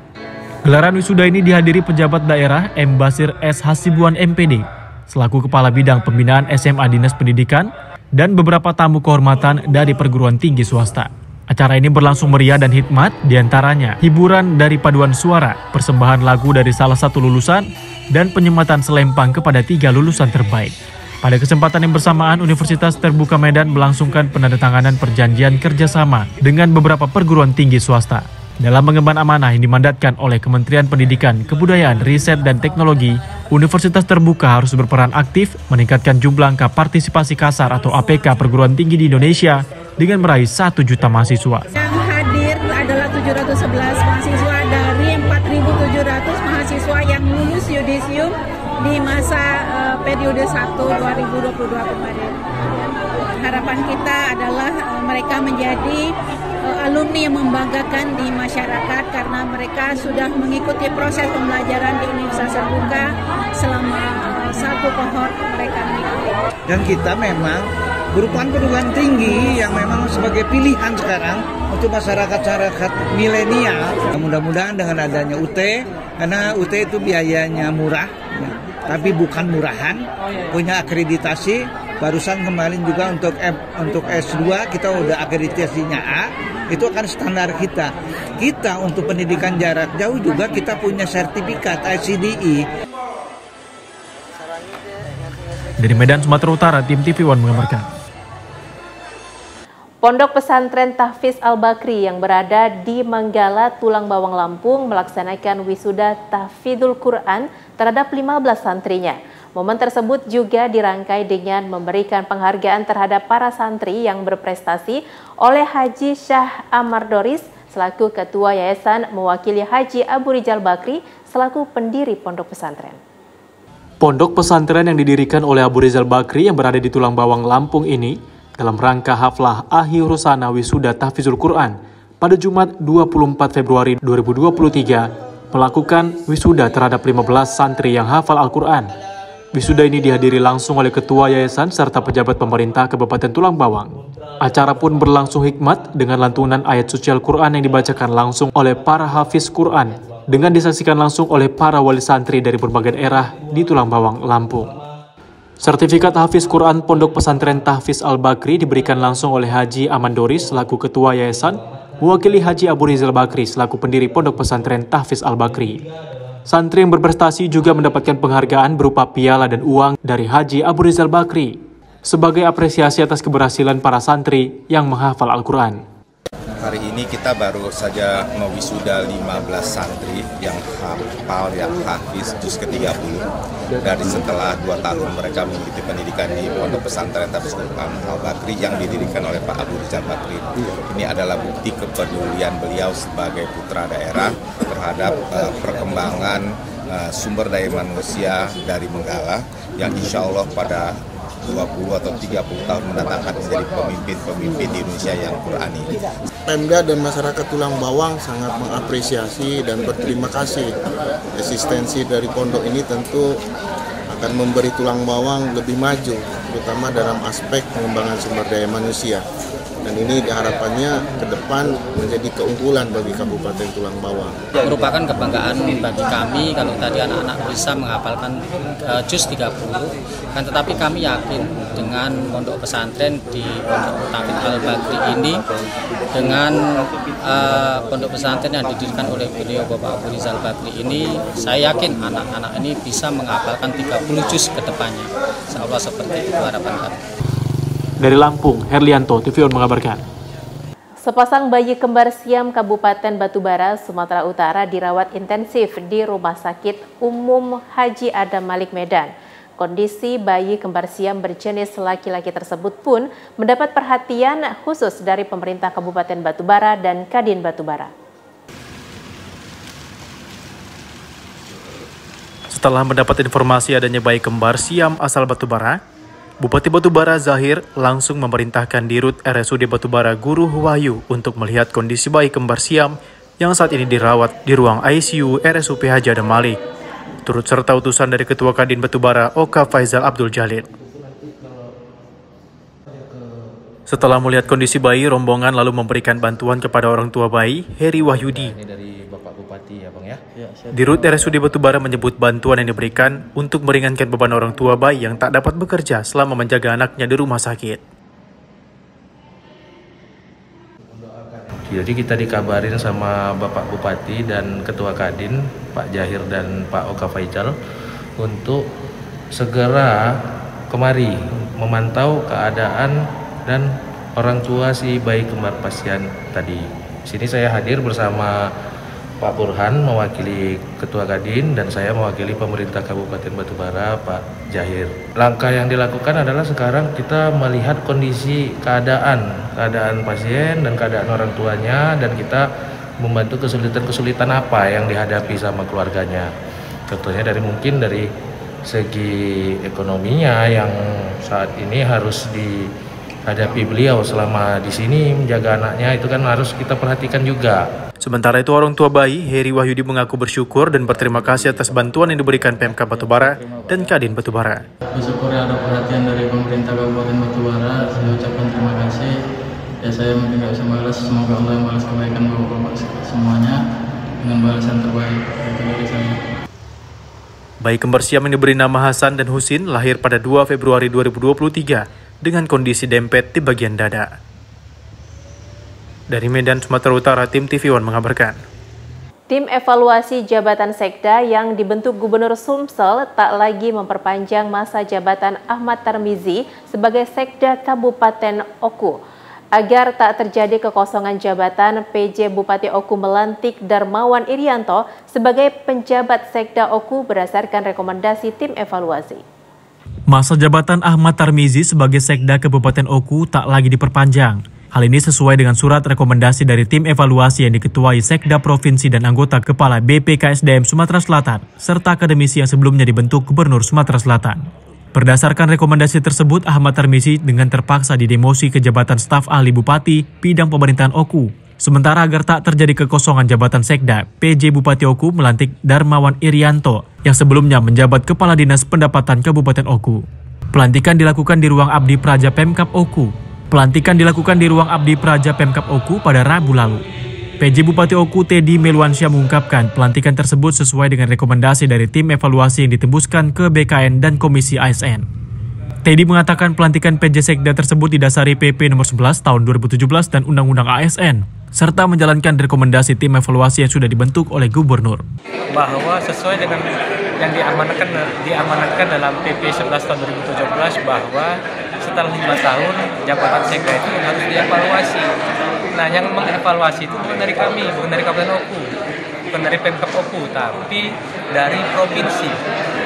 Gelaran wisuda ini dihadiri pejabat daerah M. Basir S. Hasibuan MPD, selaku Kepala Bidang Pembinaan SMA Dinas Pendidikan, dan beberapa tamu kehormatan dari perguruan tinggi swasta. Acara ini berlangsung meriah dan hikmat, diantaranya hiburan dari paduan suara, persembahan lagu dari salah satu lulusan, dan penyematan selempang kepada 3 lulusan terbaik. Pada kesempatan yang bersamaan, Universitas Terbuka Medan melangsungkan penandatanganan perjanjian kerjasama dengan beberapa perguruan tinggi swasta. Dalam mengemban amanah yang dimandatkan oleh Kementerian Pendidikan, Kebudayaan, Riset, dan Teknologi, Universitas Terbuka harus berperan aktif meningkatkan jumlah angka partisipasi kasar atau APK perguruan tinggi di Indonesia dengan meraih 1 juta mahasiswa. Yang hadir adalah 711 mahasiswa dari 4.700 mahasiswa yang lulus yudisium di masa periode 1 2022 kemarin. Harapan kita adalah mereka menjadi alumni yang membanggakan di masyarakat karena mereka sudah mengikuti proses pembelajaran di Universitas Terbuka selama satu kohort mereka mengikuti. Dan kita memang merupakan perguruan tinggi yang memang sebagai pilihan sekarang untuk masyarakat milenial. Mudah-mudahan dengan adanya UT, karena UT itu biayanya murah, ya, tapi bukan murahan, punya akreditasi. Barusan kemarin juga untuk S2 kita udah akreditasinya A, itu akan standar kita. Kita untuk pendidikan jarak jauh juga kita punya sertifikat ICDI. Dari Medan, Sumatera Utara, tim TV One mengabarkan. Pondok Pesantren Tahfiz Al-Bakri yang berada di Manggala, Tulang Bawang, Lampung melaksanakan wisuda tahfidzul Quran terhadap 15 santrinya. Momen tersebut juga dirangkai dengan memberikan penghargaan terhadap para santri yang berprestasi oleh Haji Syah Amar Doris selaku Ketua Yayasan mewakili Haji Abu Rizal Bakri selaku pendiri pondok pesantren. Pondok pesantren yang didirikan oleh Abu Rizal Bakri yang berada di Tulang Bawang, Lampung ini dalam rangka haflah akhir Rusana Wisuda Tahfidzul Quran pada Jumat 24 Februari 2023 melakukan wisuda terhadap 15 santri yang hafal Al-Quran. Wisuda ini dihadiri langsung oleh Ketua Yayasan serta pejabat pemerintah Kabupaten Tulang Bawang. Acara pun berlangsung hikmat dengan lantunan ayat suci Al-Quran yang dibacakan langsung oleh para hafiz Quran dengan disaksikan langsung oleh para wali santri dari berbagai daerah di Tulang Bawang, Lampung. Sertifikat Hafiz Quran Pondok Pesantren Tahfiz Al-Bakri diberikan langsung oleh Haji Aman Doris selaku Ketua Yayasan, mewakili Haji Abu Rizal Bakri selaku pendiri Pondok Pesantren Tahfiz Al-Bakri. Santri yang berprestasi juga mendapatkan penghargaan berupa piala dan uang dari Haji Abu Rizal Bakri sebagai apresiasi atas keberhasilan para santri yang menghafal Al-Quran. Hari ini kita baru saja mewisuda 15 santri yang hafal, yang hafiz juz ke-30 dari setelah 2 tahun mereka mengikuti pendidikan di Pondok Pesantren Tahfiz Quran Al-Bakri yang didirikan oleh Pak Abu Rizal Bakri. Ini adalah bukti kepedulian beliau sebagai putra daerah terhadap perkembangan sumber daya manusia dari Manggala yang insya Allah pada 20 atau 30 tahun mendatang akan menjadi pemimpin-pemimpin di Indonesia yang Qurani. Pemda dan masyarakat Tulang Bawang sangat mengapresiasi dan berterima kasih. Eksistensi dari pondok ini tentu akan memberi Tulang Bawang lebih maju, terutama dalam aspek pengembangan sumber daya manusia. Dan ini harapannya ke depan menjadi keunggulan bagi Kabupaten Tulang Bawang. Merupakan kebanggaan bagi kami kalau tadi anak-anak bisa menghafalkan juz 30, kan tetapi kami yakin dengan pondok pesantren di Pondok Tahfiz Al-Bakri ini, dengan pondok pesantren yang didirikan oleh beliau Bapak Abu Rizal Bakri ini, saya yakin anak-anak ini bisa menghafalkan 30 juz ke depannya. Insya Allah seperti itu harapan kami. Dari Lampung, Herlianto, TV One mengabarkan. Sepasang bayi kembar Siam Kabupaten Batubara, Sumatera Utara dirawat intensif di Rumah Sakit Umum Haji Adam Malik Medan. Kondisi bayi kembar Siam berjenis laki-laki tersebut pun mendapat perhatian khusus dari pemerintah Kabupaten Batubara dan Kadin Batubara. Setelah mendapat informasi adanya bayi kembar Siam asal Batubara, Bupati Batubara Zahir langsung memerintahkan Dirut RSUD Batubara Guru Wahyu untuk melihat kondisi bayi kembar Siam yang saat ini dirawat di ruang ICU RSUP Haji Adam Malik. Turut serta utusan dari Ketua Kadin Batubara Oka Faizal Abdul Jalil. Setelah melihat kondisi bayi, rombongan lalu memberikan bantuan kepada orang tua bayi, Heri Wahyudi. Dirut RSUD Batubara menyebut bantuan yang diberikan untuk meringankan beban orang tua bayi yang tak dapat bekerja selama menjaga anaknya di rumah sakit. Jadi kita dikabarin sama Bapak Bupati dan Ketua Kadin, Pak Jahir dan Pak Oka Faizal untuk segera kemari memantau keadaan dan orang tua si bayi kembar pasien tadi. Di sini saya hadir bersama Pak Burhan mewakili Ketua Kadin dan saya mewakili pemerintah Kabupaten Batubara, Pak Jahir. Langkah yang dilakukan adalah sekarang kita melihat kondisi keadaan pasien dan keadaan orang tuanya, dan kita membantu kesulitan-kesulitan apa yang dihadapi sama keluarganya. Contohnya mungkin dari segi ekonominya yang saat ini harus hadapi beliau selama di sini menjaga anaknya, itu kan harus kita perhatikan juga. Sementara itu, orang tua bayi, Heri Wahyudi, mengaku bersyukur dan berterima kasih atas bantuan yang diberikan Pemkab Batubara dan Kadin Batubara. Bersyukur ada perhatian dari pemerintah Kabupaten Batubara, saya ucapkan terima kasih. Ya, saya mungkin nggak bisa balas, semoga Allah yang balas kebaikan bapak-bapak semuanya dengan balasan terbaik. Itu dari saya. Bayi kembar siam yang diberi nama Hasan dan Husin lahir pada 2 Februari 2023 dengan kondisi dempet di bagian dada. Dari Medan, Sumatera Utara, tim TV One mengabarkan. Tim evaluasi jabatan Sekda yang dibentuk Gubernur Sumsel tak lagi memperpanjang masa jabatan Ahmad Tarmizi sebagai Sekda Kabupaten Oku. Agar tak terjadi kekosongan jabatan, PJ Bupati Oku melantik Darmawan Irianto sebagai penjabat Sekda Oku berdasarkan rekomendasi tim evaluasi. Masa jabatan Ahmad Tarmizi sebagai Sekda Kabupaten Oku tak lagi diperpanjang. Hal ini sesuai dengan surat rekomendasi dari tim evaluasi yang diketuai Sekda Provinsi dan anggota Kepala BPKSDM Sumatera Selatan, serta akademisi yang sebelumnya dibentuk Gubernur Sumatera Selatan. Berdasarkan rekomendasi tersebut, Ahmad Tarmizi dengan terpaksa didemosi ke jabatan staf ahli Bupati bidang pemerintahan Oku. Sementara agar tak terjadi kekosongan jabatan Sekda, PJ Bupati Oku melantik Darmawan Irianto yang sebelumnya menjabat Kepala Dinas Pendapatan Kabupaten Oku. Pelantikan dilakukan di ruang Abdi Praja Pemkab Oku. Pelantikan dilakukan di ruang Abdi Praja Pemkab Oku pada Rabu lalu. PJ Bupati Oku Teddy Melwansyah mengungkapkan pelantikan tersebut sesuai dengan rekomendasi dari tim evaluasi yang ditembuskan ke BKN dan Komisi ASN. Teddy mengatakan pelantikan PJ Sekda tersebut didasari PP nomor 11 tahun 2017 dan Undang-Undang ASN, serta menjalankan rekomendasi tim evaluasi yang sudah dibentuk oleh Gubernur. Bahwa sesuai dengan yang diamanatkan dalam PP 11 tahun 2017 bahwa setelah 5 tahun jabatan Sekda itu harus dievaluasi. Nah, yang mengevaluasi itu bukan dari kami, bukan dari Kabupaten Oku, bukan dari Pemkab Oku, tapi dari provinsi.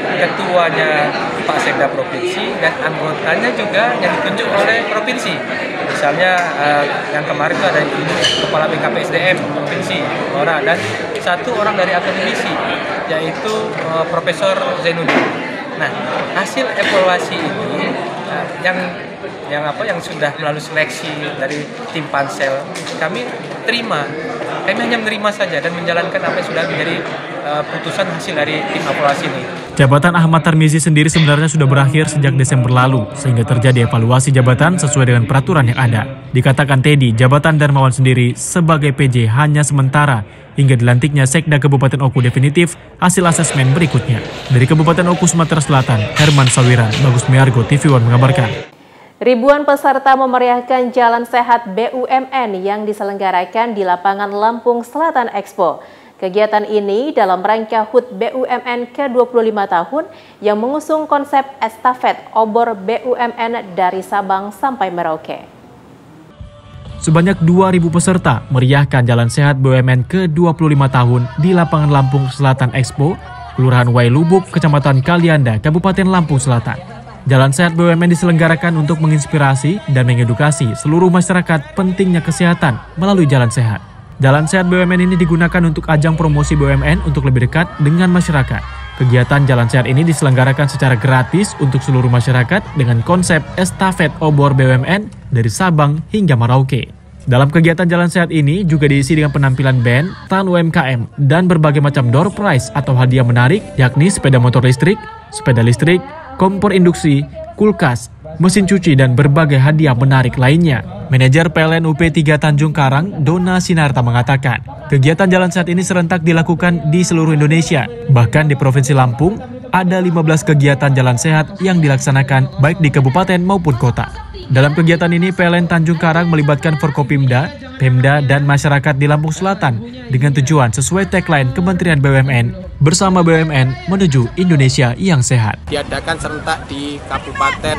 Ketuanya Pak Sekda Provinsi dan anggotanya juga yang ditunjuk oleh provinsi. Misalnya yang kemarin itu ada Kepala BKPSDM Provinsi orang dan satu orang dari akademisi yaitu Profesor Zainuddin. Nah, hasil evaluasi ini yang sudah melalui seleksi dari tim pansel kami terima. Kami hanya menerima saja dan menjalankan apa yang sudah menjadi putusan hasil dari tim evaluasi ini. Jabatan Ahmad Tarmizi sendiri sebenarnya sudah berakhir sejak Desember lalu, sehingga terjadi evaluasi jabatan sesuai dengan peraturan yang ada. Dikatakan Teddy, jabatan Darmawan sendiri sebagai PJ hanya sementara, hingga dilantiknya Sekda Kabupaten Oku definitif hasil asesmen berikutnya. Dari Kabupaten Oku, Sumatera Selatan, Herman Sawiran, Bagus Miargo, TV One mengabarkan. Ribuan peserta memeriahkan Jalan Sehat BUMN yang diselenggarakan di lapangan Lampung Selatan Expo. Kegiatan ini dalam rangka HUT BUMN ke-25 tahun yang mengusung konsep estafet obor BUMN dari Sabang sampai Merauke. Sebanyak 2.000 peserta meriahkan Jalan Sehat BUMN ke-25 tahun di lapangan Lampung Selatan Expo, Kelurahan Wailubuk, Kecamatan Kalianda, Kabupaten Lampung Selatan. Jalan Sehat BUMN diselenggarakan untuk menginspirasi dan mengedukasi seluruh masyarakat pentingnya kesehatan melalui jalan sehat. Jalan Sehat BUMN ini digunakan untuk ajang promosi BUMN untuk lebih dekat dengan masyarakat. Kegiatan Jalan Sehat ini diselenggarakan secara gratis untuk seluruh masyarakat dengan konsep estafet obor BUMN dari Sabang hingga Merauke. Dalam kegiatan Jalan Sehat ini juga diisi dengan penampilan band, stand UMKM, dan berbagai macam door prize atau hadiah menarik, yakni sepeda motor listrik, kompor induksi, kulkas, mesin cuci, dan berbagai hadiah menarik lainnya. Manajer PLN UP 3 Tanjung Karang, Dona Sinarta mengatakan, kegiatan Jalan Sehat ini serentak dilakukan di seluruh Indonesia. Bahkan di Provinsi Lampung, ada 15 kegiatan Jalan Sehat yang dilaksanakan baik di kabupaten maupun kota. Dalam kegiatan ini, PLN Tanjung Karang melibatkan Forkopimda, Pemda, dan masyarakat di Lampung Selatan dengan tujuan sesuai tagline Kementerian BUMN, bersama BUMN menuju Indonesia yang sehat. Diadakan serentak di Kabupaten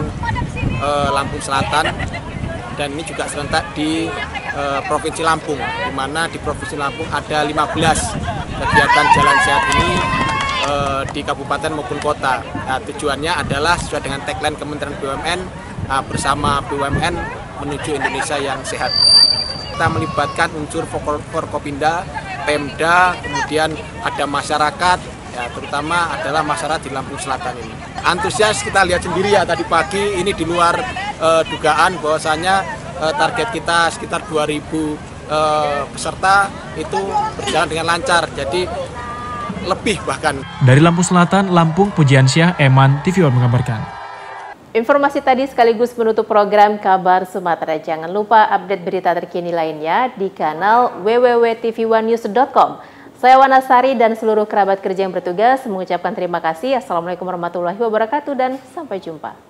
Lampung Selatan dan ini juga serentak di Provinsi Lampung, di mana di Provinsi Lampung ada 15 kegiatan Jalan Sehat ini di kabupaten maupun kota. Nah, tujuannya adalah sesuai dengan tagline Kementerian BUMN, bersama BUMN menuju Indonesia yang sehat. Kita melibatkan unsur Forkopimda, Pemda, kemudian ada masyarakat, ya terutama adalah masyarakat di Lampung Selatan ini. Antusias kita lihat sendiri ya tadi pagi ini di luar dugaan bahwasanya target kita sekitar 2.000 peserta itu berjalan dengan lancar, jadi lebih bahkan. Dari Lampung Selatan, Lampung, Pujiansyah, Eman, TV One mengabarkan. Informasi tadi sekaligus menutup program Kabar Sumatera. Jangan lupa update berita terkini lainnya di kanal www.tv1news.com. Saya Wanasari dan seluruh kerabat kerja yang bertugas mengucapkan terima kasih. Assalamualaikum warahmatullahi wabarakatuh dan sampai jumpa.